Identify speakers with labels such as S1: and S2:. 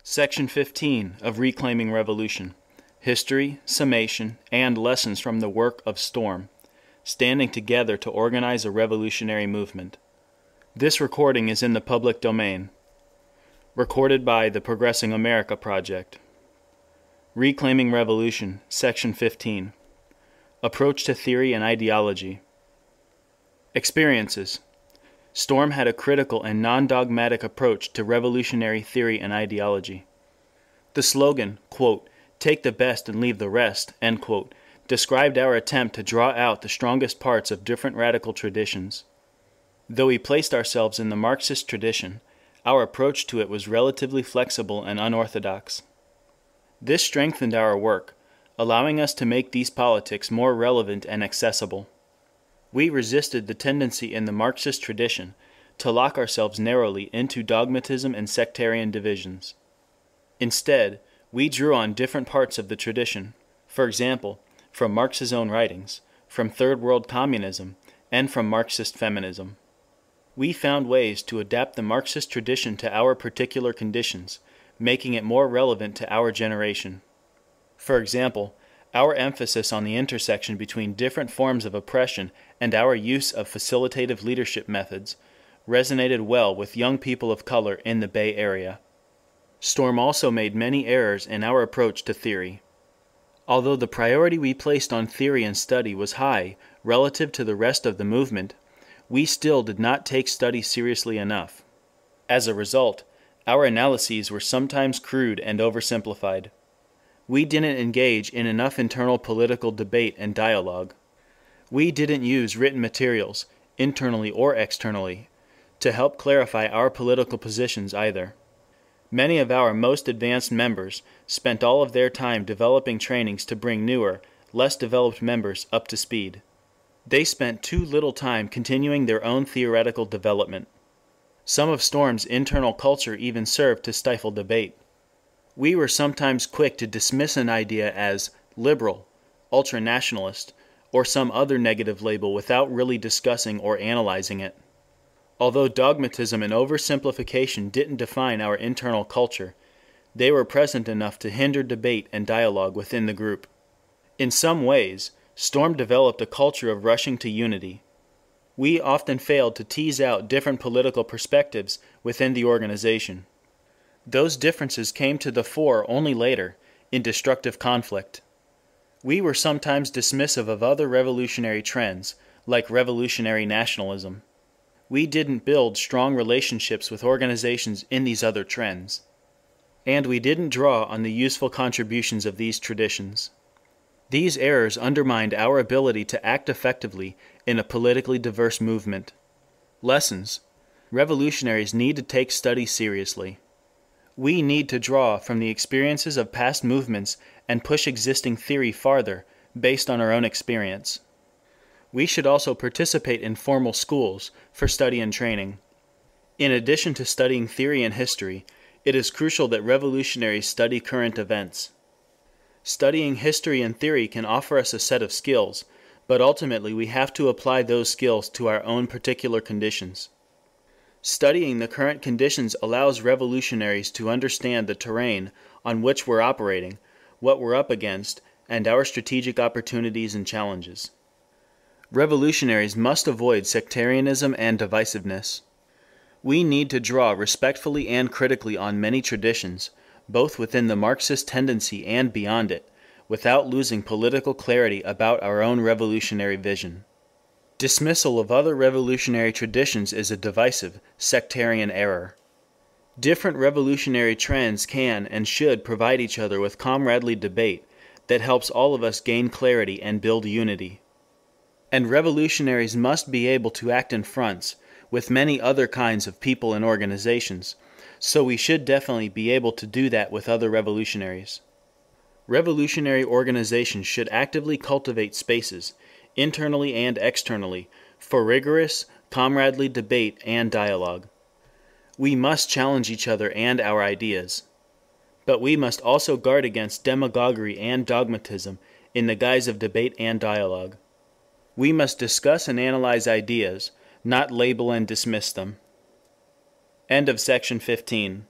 S1: Section 15 of Reclaiming Revolution. History, Summation, and Lessons from the Work of STORM, Standing Together to Organize a Revolutionary Movement. This recording is in the public domain. Recorded by the Progressing America Project. Reclaiming Revolution, Section 15. Approach to Theory and Ideology. Experiences. STORM had a critical and non-dogmatic approach to revolutionary theory and ideology. The slogan, quote, "Take the best and leave the rest," end quote, described our attempt to draw out the strongest parts of different radical traditions. Though we placed ourselves in the Marxist tradition, our approach to it was relatively flexible and unorthodox. This strengthened our work, allowing us to make these politics more relevant and accessible. We resisted the tendency in the Marxist tradition to lock ourselves narrowly into dogmatism and sectarian divisions. Instead, we drew on different parts of the tradition, for example, from Marx's own writings, from Third World Communism, and from Marxist feminism. We found ways to adapt the Marxist tradition to our particular conditions, making it more relevant to our generation. For example, our emphasis on the intersection between different forms of oppression and our use of facilitative leadership methods resonated well with young people of color in the Bay Area. STORM also made many errors in our approach to theory. Although the priority we placed on theory and study was high relative to the rest of the movement, we still did not take study seriously enough. As a result, our analyses were sometimes crude and oversimplified. We didn't engage in enough internal political debate and dialogue. We didn't use written materials, internally or externally, to help clarify our political positions either. Many of our most advanced members spent all of their time developing trainings to bring newer, less developed members up to speed. They spent too little time continuing their own theoretical development. Some of STORM's internal culture even served to stifle debate. We were sometimes quick to dismiss an idea as liberal, ultranationalist, or some other negative label without really discussing or analyzing it. Although dogmatism and oversimplification didn't define our internal culture, they were present enough to hinder debate and dialogue within the group. In some ways, STORM developed a culture of rushing to unity. We often failed to tease out different political perspectives within the organization. Those differences came to the fore only later, in destructive conflict. We were sometimes dismissive of other revolutionary trends, like revolutionary nationalism. We didn't build strong relationships with organizations in these other trends. And we didn't draw on the useful contributions of these traditions. These errors undermined our ability to act effectively in a politically diverse movement. Lessons. Revolutionaries need to take study seriously. We need to draw from the experiences of past movements and push existing theory farther, based on our own experience. We should also participate in formal schools for study and training. In addition to studying theory and history, it is crucial that revolutionaries study current events. Studying history and theory can offer us a set of skills, but ultimately we have to apply those skills to our own particular conditions. Studying the current conditions allows revolutionaries to understand the terrain on which we're operating, what we're up against, and our strategic opportunities and challenges. Revolutionaries must avoid sectarianism and divisiveness. We need to draw respectfully and critically on many traditions, both within the Marxist tendency and beyond it, without losing political clarity about our own revolutionary vision. Dismissal of other revolutionary traditions is a divisive, sectarian error. Different revolutionary trends can and should provide each other with comradely debate that helps all of us gain clarity and build unity. And revolutionaries must be able to act in fronts with many other kinds of people and organizations, so we should definitely be able to do that with other revolutionaries. Revolutionary organizations should actively cultivate spaces, internally and externally, for rigorous, comradely debate and dialogue. We must challenge each other and our ideas. But we must also guard against demagoguery and dogmatism in the guise of debate and dialogue. We must discuss and analyze ideas, not label and dismiss them. End of section 15.